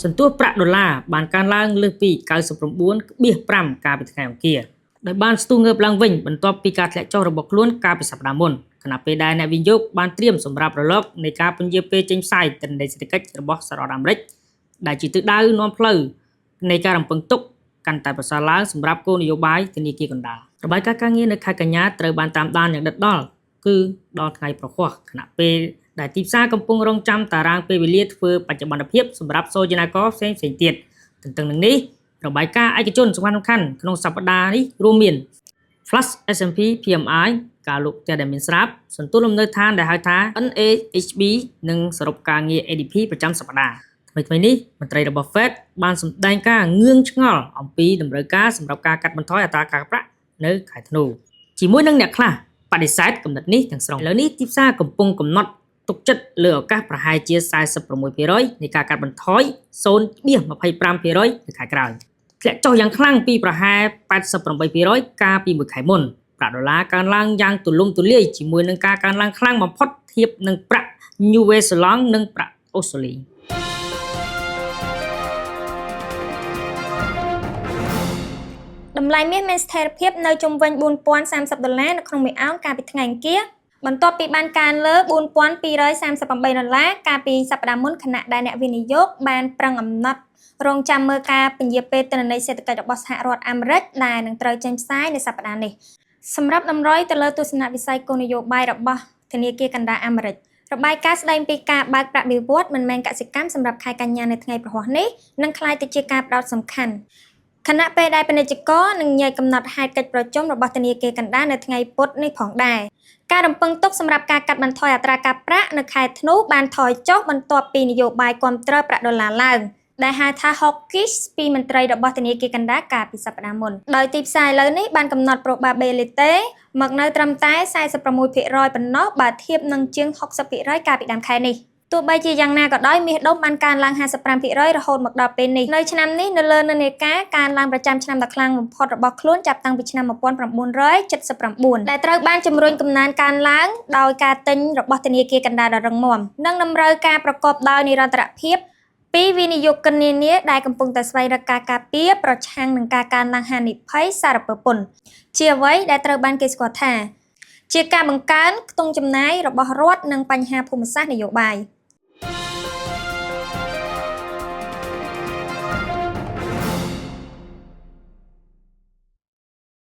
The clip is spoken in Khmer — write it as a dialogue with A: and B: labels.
A: សន្ទុះប្រាក់ដុល្លារបានកើនឡើងលើសពី 99.5 កាលពីថ្ងៃអង្គារដោយបានស្ទុះងើបឡើងវិញបន្ទាប់ពីការធ្លាក់ចុះរបស់ខ្លួនកាលពីសប្តាហ៍មុនខណៈពេលដែលអ្នកវិនិយោគបានត្រៀមសម្រាប់រលកនៃការពន្យាពេលចេញផ្សាយទិន្នន័យសេដ្ឋកិច្ចរបស់សហរដ្ឋអាមេរិកដែលជាទិសដៅនាំផ្លូវនៃការរំពឹងទុកកាន់តែប្រសើរឡើងសម្រាប់គោលនយោបាយធនាគារកណ្ដាលរបាយការណ៍ការងារនៅខែកញ្ញាត្រូវបានតាមដានយ៉ាងដិតដល់គឺដល់ថ្ងៃប្រហ័សខណៈពេលដែលទីផ្សារកំពុងរងចាំតារាងពេលវេលាធ្វើបច្ចុប្បន្នភាពសម្រាប់សូចនាករផ្សេងៗទៀតទន្ទឹមនឹងនេះរបាយការណ៍ឯកជនសំខាន់ៗក្នុងសប្តាហ៍នេះរួមមាន Flash S&P PMI ការលក់ផ្ទះដែលមានស្រាប់សន្ទុះលំនៅឋានដែលហៅថា NAHB និងសរុបការងារ ADP ប្រចាំសប្តាហ៍ថ្មីនេះមន្ត្រីរបស់ Fed បានសម្ដែងការងឿងឆ្ងល់អំពីតម្រូវការសម្រាប់ការកាត់បន្ថយអត្រាការប្រាក់នៅខែធ្នូជាមួយនឹងអ្នកខ្លះបដិសេធគំនិតនេះទាំងស្រុងឥឡូវនេះទីផ្សារកំពុងកំណត់ទុកចិត្តលើឱកាសប្រហែលជា 46% នៃការកាត់បន្ថយ 0.25% នៅខែក្រោយធ្លាក់ចុះយ៉ាងខ្លាំងពីប្រហែល 88% កាលពីមួយខែមុនប្រាក់ដុល្លារកើនឡើងយ៉ាងទូលំទូលាយជាមួយនឹងការកើនឡើងខ្លាំងបំផុតធៀបនឹងប្រាក់ញូវេសឡង់និងប្រាក់អូស្ត្រាលី
B: តម្លៃមាសមានស្ថិរភាពនៅជុំវិញ $4,030 នៅក្នុងមួយអោនកាលពីថ្ងៃអង្គារបន្ទាប់ពីបានកើនលើ $4,238 កាលពីសប្តាហ៍មុនខណៈដែលអ្នកវិនិយោគបានប្រឹងអំណត់រងចាំមើលការពន្យាពេលទិន្នន័យសេដ្ឋកិច្ចរបស់សហរដ្ឋអាមេរិកដែលនឹងត្រូវចេញផ្សាយនៅសប្តាហ៍នេះសម្រាប់តម្រុយទៅលើទស្សនវិស័យគោលនយោបាយរបស់ធនាគារកណ្ដាលអាមេរិករបាយការណ៍ស្ដីពីការបើកប្រាក់បៀវត្សមិនមែនកសិកម្មសម្រាប់ខែកញ្ញានៅថ្ងៃប្រហ័សនេះនឹងក្លាយទៅជាការផ្ដោតសំខាន់ខណៈពេលដែលពាណិជ្ជករនឹងញែកកំណត់ហេតុកិច្ចប្រជុំរបស់ធនាគារកណ្ដាលនៅថ្ងៃពុធនេះផងដែរការរំពឹងទុកសម្រាប់ការកាត់បន្ថយអត្រាការប្រាក់នៅខែធ្នូបានថយចុះបន្ទាប់ពីនយោបាយគាំទ្រប្រាក់ដុល្លារឡើងដែលហៅថា hawkish ពីមន្ត្រីរបស់ធនាគារកណ្ដាលកាលពីសប្តាហ៍មុនដោយទីផ្សារឥឡូវនេះបានកំណត់ probability មកនៅត្រឹមតែ 46% ប៉ុណ្ណោះបើធៀបនឹងជាង 60% កាលពីដើមខែនេះទោះបីជាយ៉ាងណាក៏ដោយមាសដុំបានកើនឡើង 55% រហូតមកដល់ពេលនេះនៅឆ្នាំនេះនៅលើនិន្នាការកើនឡើងប្រចាំឆ្នាំដ៏ខ្លាំងបំផុតរបស់ខ្លួនចាប់តាំងពីឆ្នាំ 1979 ដែលត្រូវបានជំរុញកំណើនកើនឡើងដោយការទិញរបស់ធនាគារកណ្ដាលដ៏រឹងមាំនិងតម្រូវការប្រកបដោយនិរន្តរភាពពីវិនិយោគិននានាដែលកំពុងតែស្វែងរកការការពារប្រឆាំងនឹងការកើនឡើងហានិភ័យសារពើពន្ធជាអ្វីដែលត្រូវបានគេស្គាល់ថាជាការបង្កើនខ្ទង់ចំណាយរបស់រដ្ឋនិងបញ្ហាភូមិសាស្ត្រនយោបាយ